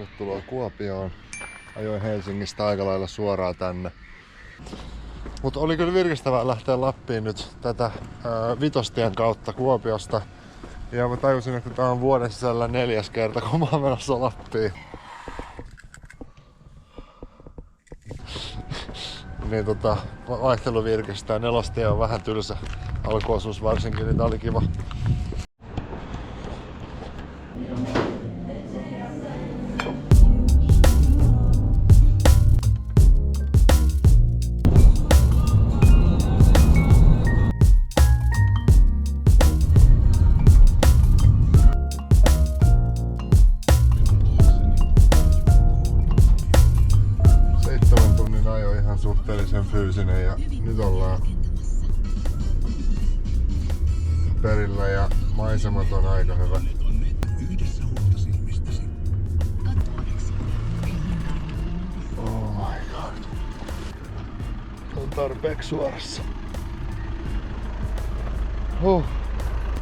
Tervetuloa Kuopioon. Ajoin Helsingistä aika lailla suoraan tänne. Mutta oli kyllä virkistävää lähteä Lappiin nyt tätä Vitostien kautta Kuopiosta. Ja mä tajusin, että tää on vuoden sisällä 4. kerta, kun mä oon menossa Lappiin. Niin vaihtelu virkistää. 4. on vähän tylsä alkuosuus varsinkin, niin tää oli kiva. Suhteellisen fyysinen ja nyt ollaan perillä ja maisemat on aika hyvä. Oh my god. On tarpeeksi suorassa.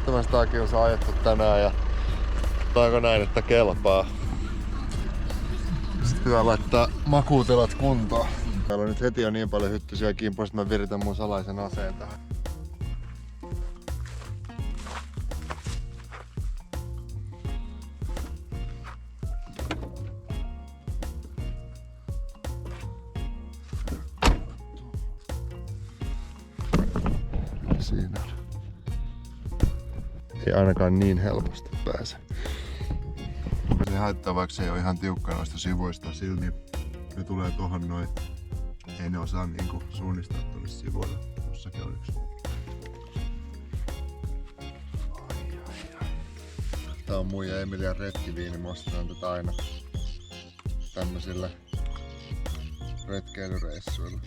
Tämästäkin on ajettu tänään ja taiko näin, että kelpaa. Sitten pitää laittaa makuutilat kuntoon. Täällä on nyt heti jo niin paljon hyttysiä kimpoja, että mä viritän mun salaisen aseen tähän. Siinä on. Ei ainakaan niin helposti pääse. Se haittaa, vaikka se ei ole ihan tiukka noista sivuista, silti ne tulee tohon noin. Ei ne osaa niinku suunnistaa tuonne sivuille. Jossakin on yksi. Tää on mun ja Emilian retkiviini. Mä ostetaan tätä aina tämmösillä retkeilyreissuilla.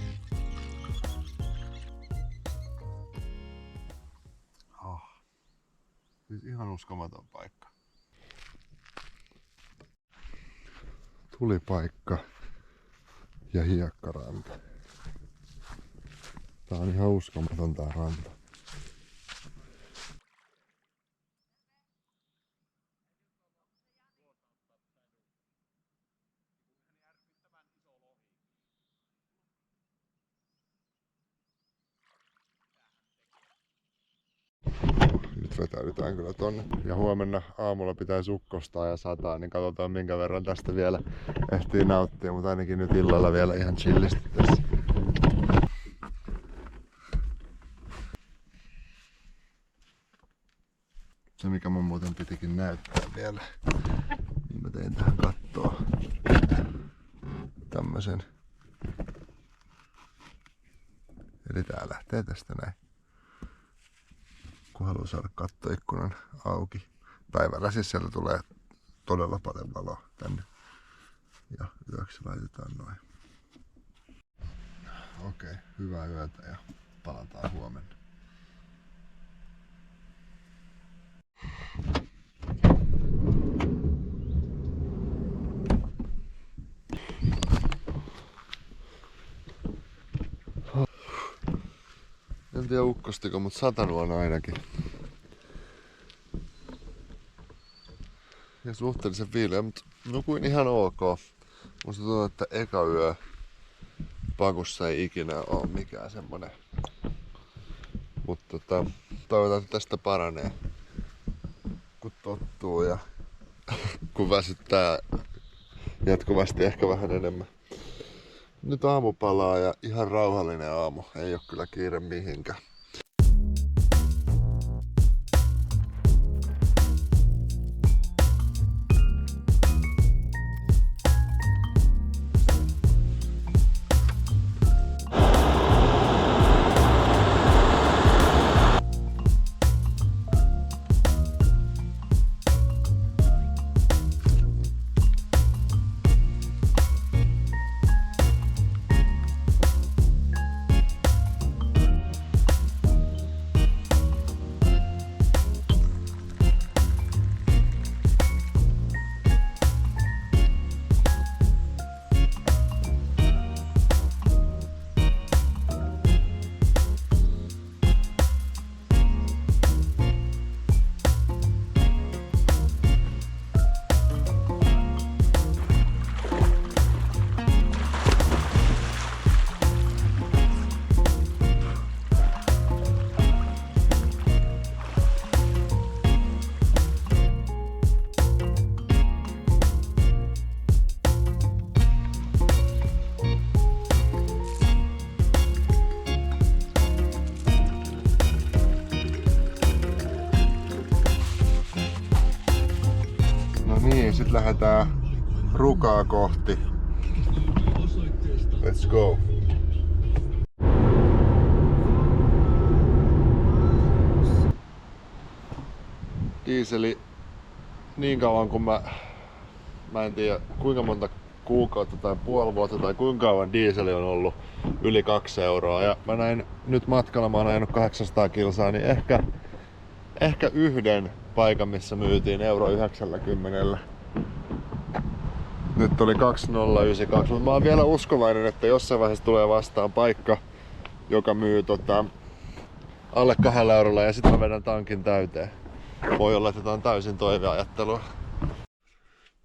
Siis ihan uskomaton paikka. Tulipaikka. Ja hiekkaranta. Tää on ihan uskomaton tää ranta. Nyt vetäydytään kyllä tonne. Ja huomenna aamulla pitäisi ukkostaa ja sataa, niin katsotaan minkä verran tästä vielä ehtii nauttia, mutta ainakin nyt illalla vielä ihan chillisti tässä. Se mikä mun muuten pitikin näyttää vielä, niin mä tein tähän kattoon tämmösen. Eli tää lähtee tästä näin. Kun haluaa saada kattoikkunan auki. Päivällä siis siellä tulee todella paljon valoa tänne. Ja yöksi laitetaan noin. Okei, hyvää yötä ja palataan huomenna. En tiedä ukkostiko, mutta satanut on ainakin. Ja suhteellisen viileä, mutta nukuin ihan ok. Musta tuntuu, että eka yö pakussa ei ikinä oo mikään semmonen. Mutta toivotaan, että tästä paranee. Kun tottuu ja kun väsyttää jatkuvasti ehkä vähän enemmän. Nyt aamu palaa ja ihan rauhallinen aamu. Ei oo kyllä kiire mihinkään. niin, sit lähdetään Rukaa kohti. Let's go! Dieseli niin kauan kun mä en tiedä kuinka monta kuukautta tai puoli vuotta tai kuinka kauan dieseli on ollut yli 2 euroa. Ja mä näin nyt matkalla, mä oon ajanut 800 kilsaa, niin ehkä yhden paikan, missä myytiin €90. Nyt oli 2092, mutta mä oon vielä uskovainen, että jossain vaiheessa tulee vastaan paikka, joka myy alle 2 eurolla ja sitten mä vedän tankin täyteen. Voi olla, että tää on täysin toiveajattelua.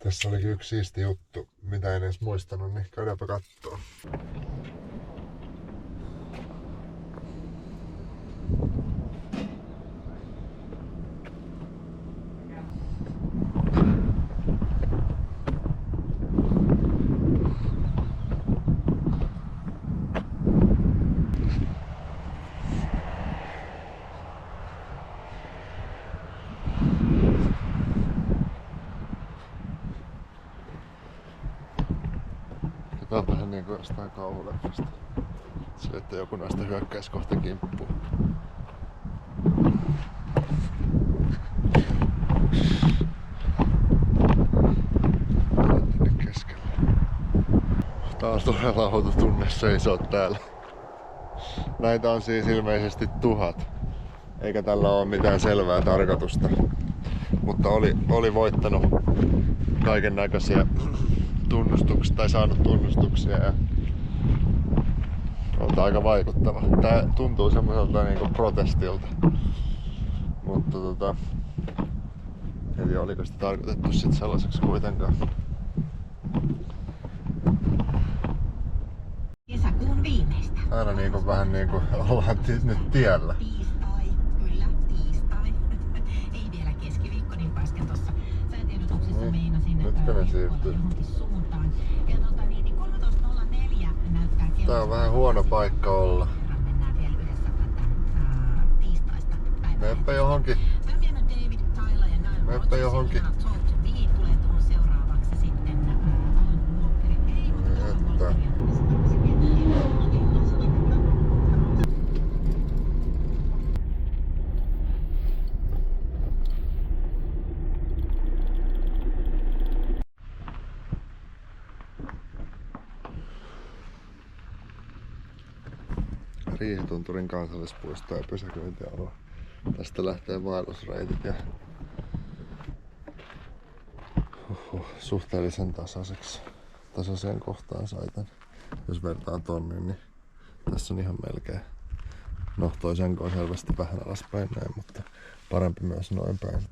Tässä olikin yksi siisti juttu, mitä en edes muistanut, niin käydäänpä kattoo. Tää on vähän niinku jostain kauhuleffasta. Sille, että joku näistä hyökkäisi kohta kimppuun. Tänne keskelle. Taas todella outo tunne seisoo täällä. Näitä on siis ilmeisesti 1000. Eikä tällä ole mitään selvää tarkoitusta. Mutta oli voittanut kaiken näköisiä tunnustuksia tai saanut tunnustuksia ja on aika vaikuttava. Tää tuntuu semmoiselta niinku protestilta. Mutta en tiedä oliko sitä tarkoitettu sit sellaiseksi kuitenkaan. Kesäkuun viimeistä. Aina niinku vähän niinku ollaan nyt tiellä. Tiistai, kyllä, tiistai. Ei vielä keskiviikko, niin kuin äsken tuossa säätiedotuksessa meinasin Nytkö ne siirtyy? johonkin suuntaan. Ja 13.04 näyttää kello. Tää on vähän huono paikka olla. Mennään vielä yhdessä tätä tiistaista päivää. Meppä johonkin. David Tyler ja Nile Meppä Rodgers johonkin. Talk to Me tulee tuohon seuraavaksi sitten Alan Walker. Ei, mutta Alan Että. Walkeria. Riihitunturin kansallispuisto ja pysäköintialue. Tästä lähtee vaellusreitit ja suhteellisen tasaiseen kohtaan sai tän. Jos vertaan tonne, niin tässä on ihan melkein. No toi Senko on selvästi vähän alaspäin näin, mutta parempi myös noin päin.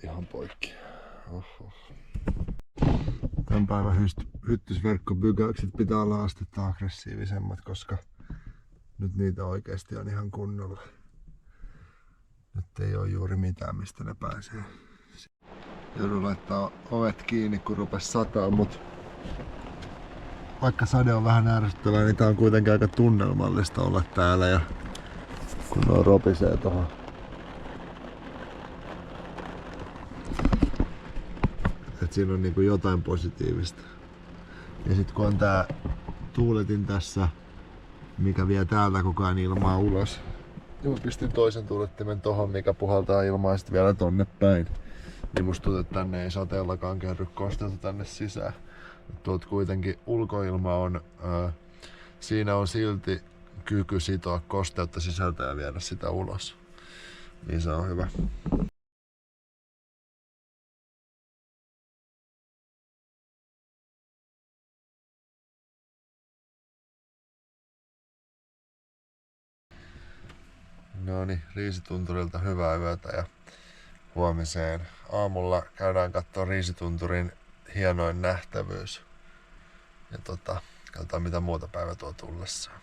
Ihan poikki. Oho. Tämän päivän hyttysverkkopykäykset pitää olla astetta aggressiivisemmat, koska nyt niitä oikeasti on ihan kunnolla. Nyt ei ole juuri mitään, mistä ne pääsee. Joudun laittaa ovet kiinni, kun rupes sataa, mutta vaikka sade on vähän ärsyttävää, niin tää on kuitenkin aika tunnelmallista olla täällä ja kun nuo ropisee tohon. Et siinä on niinku jotain positiivista. Ja sit kun on tää tuuletin tässä, mikä vie täältä koko ajan ilmaa ulos. Ja mä pistin toisen tuulettimen tohon, mikä puhaltaa ilmaa sit vielä tonne päin. Niin musta tuntuu, että tänne ei sateellakaan kerry kosteuta tänne sisään. Tuolta kuitenkin ulkoilma on, siinä on silti kyky sitoa kosteutta sisältä ja viedä sitä ulos. Niin se on hyvä. No niin, Riisitunturilta hyvää yötä ja huomiseen. Aamulla käydään kattoo Riisitunturin hienoin nähtävyys. Ja katsotaan mitä muuta päivä tuo tullessaan.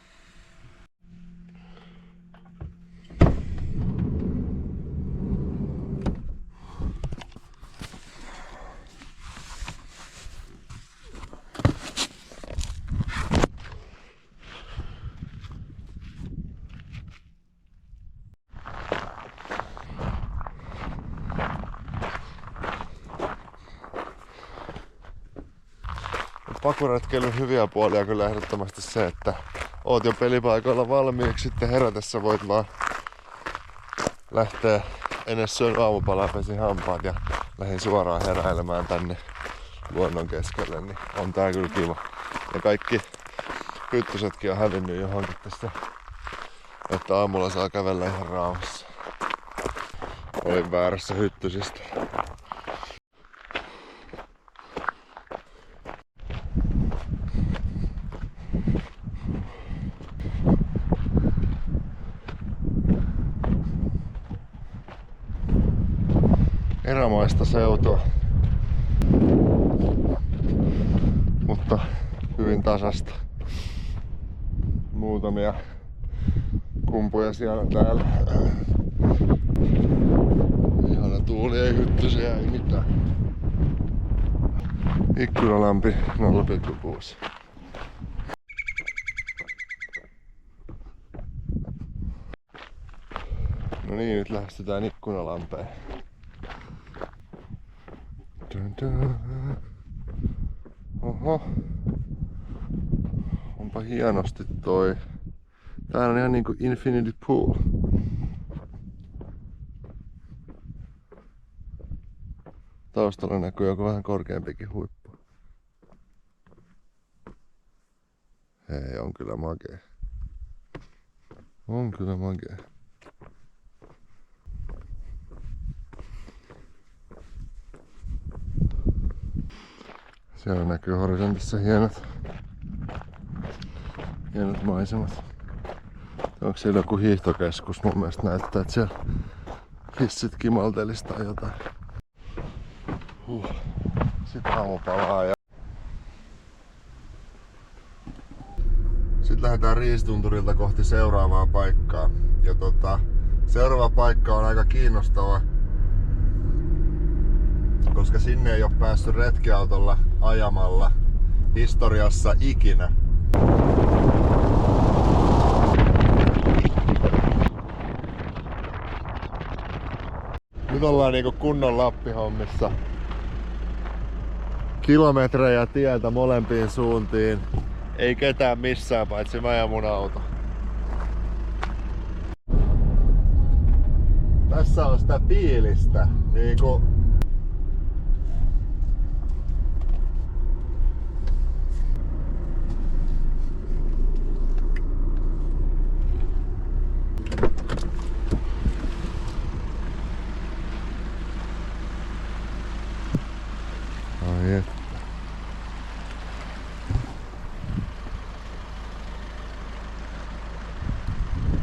pakuretkeilyn hyviä puolia kyllä ehdottomasti se, että oot jo pelipaikoilla valmiiksi, sitten herätessä voit vaan lähteä ennen syön aamupalaa, pesin hampaat ja lähdin suoraan heräilemään tänne luonnon keskelle, niin on tää kyllä kiva. Ja kaikki hyttysetkin on hävinnyt johonkin tässä, että aamulla saa kävellä ihan rauhassa. Olin väärässä hyttysistä. Erämaista seutua, mutta hyvin tasasta. Muutamia kumpuja siellä täällä. Ihana tuuli, ei hyttysiä, ei mitään. Ikkunalampi 0,6. No niin, nyt lähestytään Ikkunalampeen. Oho. Onpa hienosti toi. Tää on ihan niinku Infinity Pool. Taustalla näkyy joku vähän korkeampikin huippu. Hei, on kyllä makee. On kyllä makee. Siellä näkyy horisontissa hienot maisemat. Onko siellä joku hiihtokeskus? Mun mielestä näyttää, että siellä hissit kimaltelisi tai jotain. Sitten aamupalaa ja... Sitten lähdetään Riisitunturilta kohti seuraavaa paikkaa. Ja seuraava paikka on aika kiinnostava, koska sinne ei ole päässyt retkiautolla ajamalla historiassa ikinä. Nyt ollaan niinku kunnon Lappi-hommissa. Kilometrejä tieltä molempiin suuntiin. Ei ketään missään paitsi mä ja mun auto. Tässä on sitä fiilistä. Niinku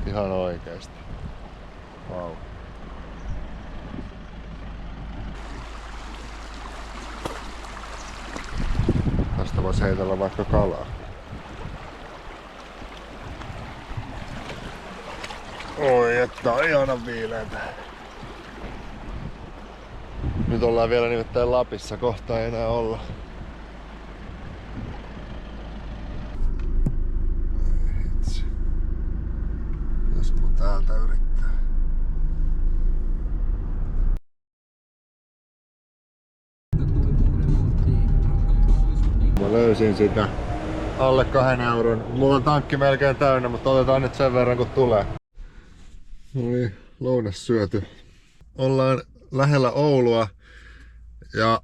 ihan oikeesti. Vau. Tästä voisi heitellä vaikka kalaa. Oi, että on ihana viileätä. Nyt ollaan vielä nimittäin Lapissa, kohta ei enää olla. Hitsi. Jos mun täältä yrittää. Mä löysin sitä alle 2 euron. Mulla on tankki melkein täynnä, mutta otetaan nyt sen verran kun tulee. No niin, lounas syöty. Ollaan lähellä Oulua ja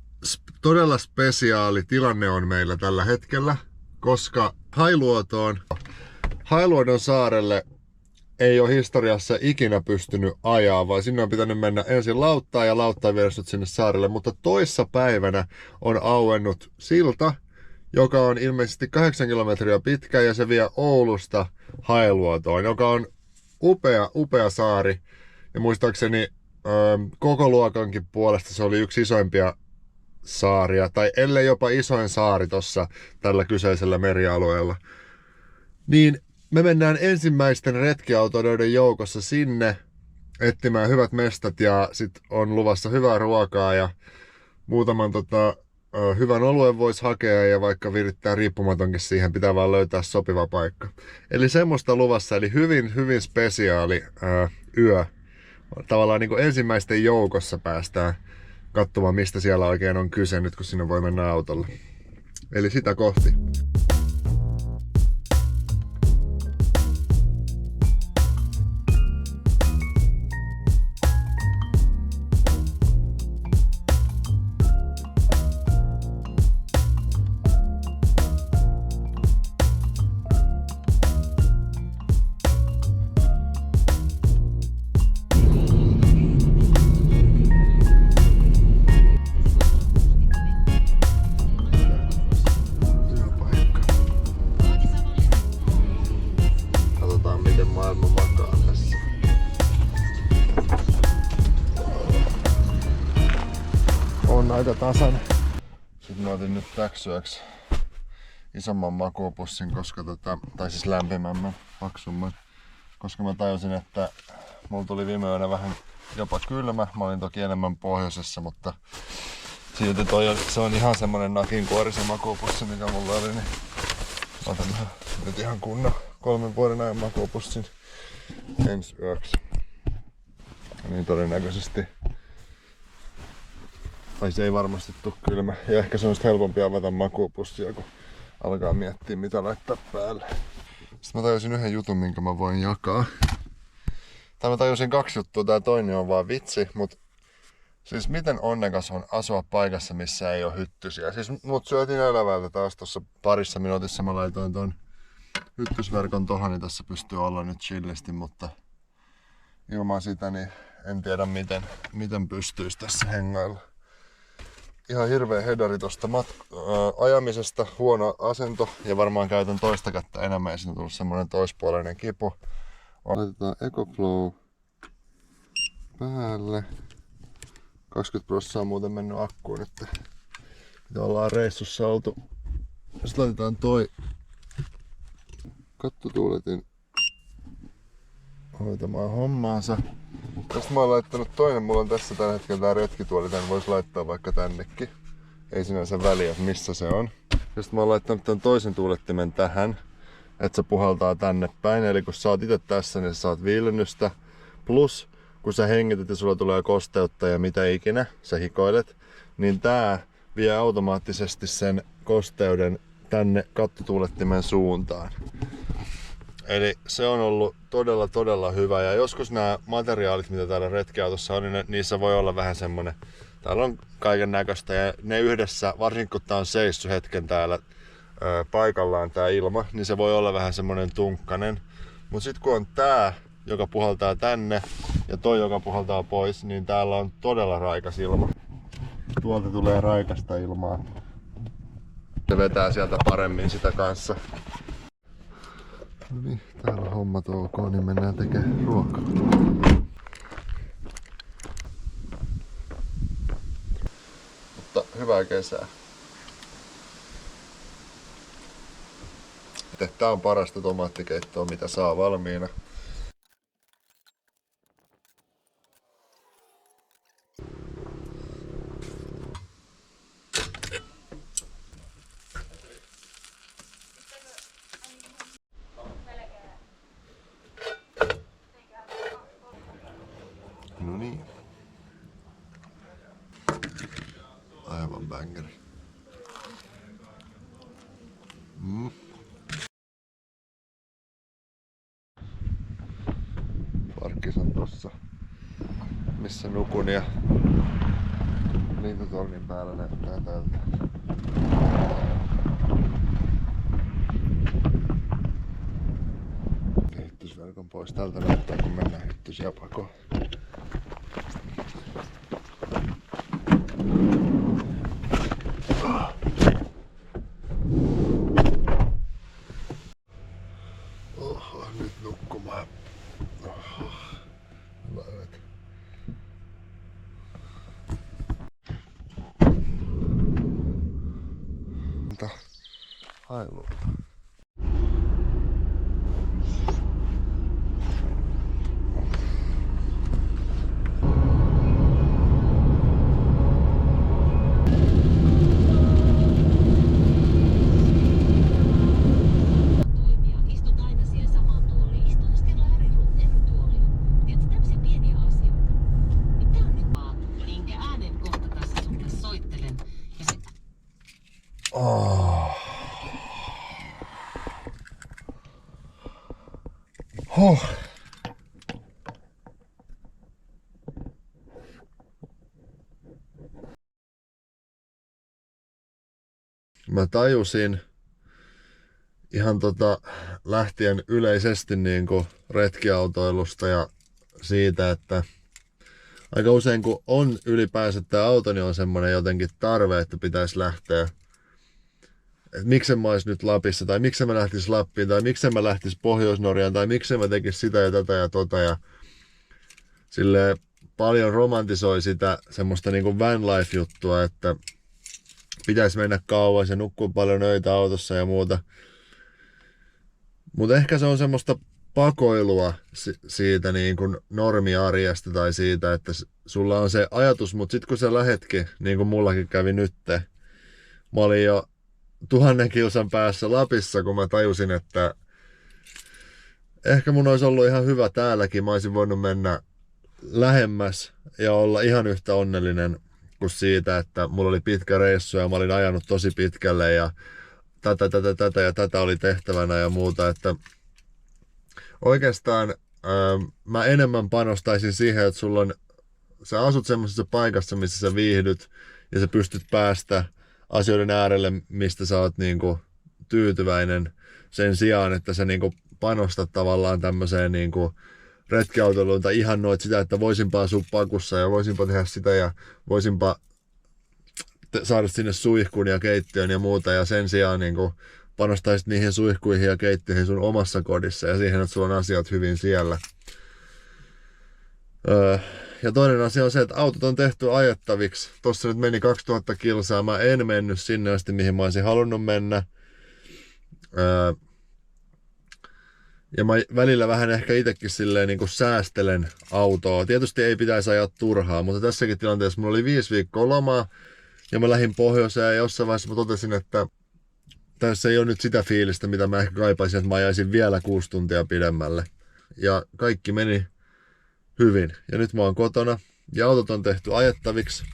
todella spesiaali tilanne on meillä tällä hetkellä, koska Hailuodon saarelle ei ole historiassa ikinä pystynyt ajaa, vaan sinne on pitänyt mennä ensin lauttaan ja lauttaa viedä sinne saarelle, mutta toissa päivänä on auennut silta, joka on ilmeisesti 8 kilometriä pitkä ja se vie Oulusta Hailuotoon, joka on upea saari ja muistaakseni koko luokankin puolesta se oli yksi isoimpia saaria, tai ellei jopa isoin saari tossa tällä kyseisellä merialueella. Niin me mennään ensimmäisten retkiautoilijoiden joukossa sinne etsimään hyvät mestat ja sit on luvassa hyvää ruokaa ja muutaman hyvän oluen voisi hakea ja vaikka virittää riippumatonkin siihen, pitää vaan löytää sopiva paikka. Eli semmoista luvassa, eli hyvin spesiaali yö. Tavallaan niin kuin ensimmäisten joukossa päästään katsomaan, mistä siellä oikein on kyse nyt, kun sinne voi mennä autolla. Eli sitä kohti. On aika tasainen. Sitten mä otin nyt täksyäksi isomman makuupussin, koska tai siis lämpimämmän, paksumman. Koska mä tajusin, että mulla tuli viime yönä vähän jopa kylmä. Mä olin toki enemmän pohjoisessa, mutta silti se on ihan semmonen nakinkuorisen makuupussi, mikä mulla oli. Niin otan nyt ihan kunnon 3 vuoden ajan makuupussin ensi yöksi. Niin todennäköisesti. Tai se ei varmasti tuu kylmä. Ja ehkä se on helpompi avata makuupussia, kun alkaa miettiä mitä laittaa päälle. Sitten mä tajusin yhden jutun, minkä mä voin jakaa. Tai mä tajusin 2 juttua. Tää toinen on vaan vitsi, mut siis miten onnekas on asua paikassa, missä ei oo hyttysiä. Siis mut syötiin elävältä taas tossa parissa minuutissa. Mä laitoin ton hyttysverkon tohon, niin tässä pystyy olla nyt chillisti, mutta ilman sitä niin en tiedä miten pystyis tässä hengailla. Ihan hirveä hedari tosta ajamisesta, huono asento ja varmaan käytän toista kättä enemmän ja siitä on tullut semmonen toispuoleinen kipu. Laitetaan EcoFlow päälle. 20% on muuten mennyt akkuun nyt. Mitä ollaan reissussa oltu. Sitten laitetaan toi kattotuuletin hoitamaan hommaansa. Tästä mä oon laittanut toinen, mulla on tässä tällä hetkellä tää retkituoli, tän vois laittaa vaikka tännekin. Ei sinänsä väliä, missä se on. Ja sit mä oon laittanut tän toisen tuulettimen tähän, että se puhaltaa tänne päin. Eli kun sä oot itse tässä, niin sä saat viilennystä. Plus, kun sä hengität ja sulla tulee kosteutta ja mitä ikinä, sä hikoilet, niin tää vie automaattisesti sen kosteuden tänne kattotuulettimen suuntaan. Eli se on ollut todella hyvä ja joskus nämä materiaalit, mitä täällä retkiautossa on, niin niissä voi olla vähän semmonen, täällä on kaiken näköistä ja ne yhdessä, varsinkin kun tää on seissyt hetken täällä paikallaan tää ilma, niin se voi olla vähän semmonen tunkkanen. Mut sit kun on tää, joka puhaltaa tänne ja toi, joka puhaltaa pois, niin täällä on todella raikas ilma. Tuolta tulee raikasta ilmaa. Se vetää sieltä paremmin sitä kanssa. No niin, täällä on hommat ok, niin mennään tekemään ruokaa. Mutta hyvää kesää. Tää on parasta tomaattikeittoa, mitä saa valmiina. No niin. Aivan bängeri. Parkkis on tossa, missä nukun ja lintutornin päällä näyttää tältä. Hyttysverkon pois tältä näyttää, kun mennään hyttysiä pakoon. Oho, nyt nukkumaan. Oho, hyvä yötä. Mitä hailua? Oh. Huh. Mä tajusin ihan lähtien yleisesti niinku retkiautoilusta ja siitä, että aika usein kun on ylipäänsä tää auto, niin on semmonen jotenkin tarve, että pitäisi lähteä. Et miksen mä ois nyt Lapissa, tai miksen mä lähtis Lappiin, tai miksen mä lähtis Pohjois-Norjaan, tai miksen mä tekis sitä ja tätä ja tota. Ja silleen paljon romantisoi sitä semmoista niinku van life juttua, että pitäisi mennä kauas ja nukkua paljon öitä autossa ja muuta. Mutta ehkä se on semmoista pakoilua siitä niin kuin normiarjesta tai siitä, että sulla on se ajatus, mutta sitten kun sä lähetkin, niin kuin mullakin kävi nytte, mä olin jo 1000 kilsan päässä Lapissa, kun mä tajusin, että ehkä mun olisi ollut ihan hyvä täälläkin. Mä olisin voinut mennä lähemmäs ja olla ihan yhtä onnellinen kuin siitä, että mulla oli pitkä reissu ja mä olin ajanut tosi pitkälle ja tätä oli tehtävänä ja muuta, että oikeastaan mä enemmän panostaisin siihen, että sä asut semmoisessa paikassa, missä sä viihdyt ja sä pystyt päästä asioiden äärelle, mistä sä oot niinku tyytyväinen sen sijaan, että sä niinku panostat tavallaan tämmöiseen niinku retkiautoiluun tai ihannoit sitä, että voisinpa asua pakussa ja voisinpa tehdä sitä ja voisinpa saada sinne suihkun ja keittiön ja muuta ja sen sijaan niinku panostaisit niihin suihkuihin ja keittiöihin sun omassa kodissa ja siihen, että sulla on asiat hyvin siellä. Ja toinen asia on se, että autot on tehty ajettaviksi. Tossa nyt meni 2000 kilsaa. Mä en mennyt sinne asti, mihin mä olisin halunnut mennä. Ja mä välillä vähän ehkä itsekin silleen niin kuin säästelen autoa. Tietysti ei pitäisi ajaa turhaa, mutta tässäkin tilanteessa mulla oli 5 viikkoa lomaa ja mä lähdin pohjoiseen ja jossain vaiheessa mä totesin, että tässä ei ole nyt sitä fiilistä, mitä mä ehkä kaipaisin, että mä ajaisin vielä 6 tuntia pidemmälle. Ja kaikki meni hyvin. Ja nyt mä oon kotona ja autot on tehty ajettaviksi.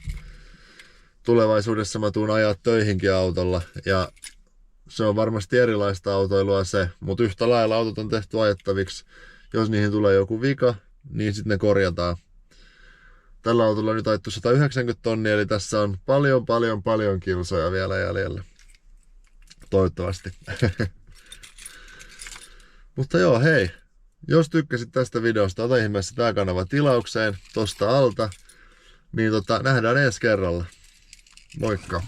Tulevaisuudessa mä tuun ajaa töihinkin autolla ja se on varmasti erilaista autoilua se, mutta yhtä lailla autot on tehty ajettaviksi. Jos niihin tulee joku vika, niin sitten ne korjataan. Tällä autolla on nyt ajettu 190 tonnia, eli tässä on paljon kilsoja vielä jäljellä. Toivottavasti. Mutta joo, hei. Jos tykkäsit tästä videosta, ota ihmeessä tää kanava tilaukseen tosta alta. Niin nähdään ensi kerralla. Moikka!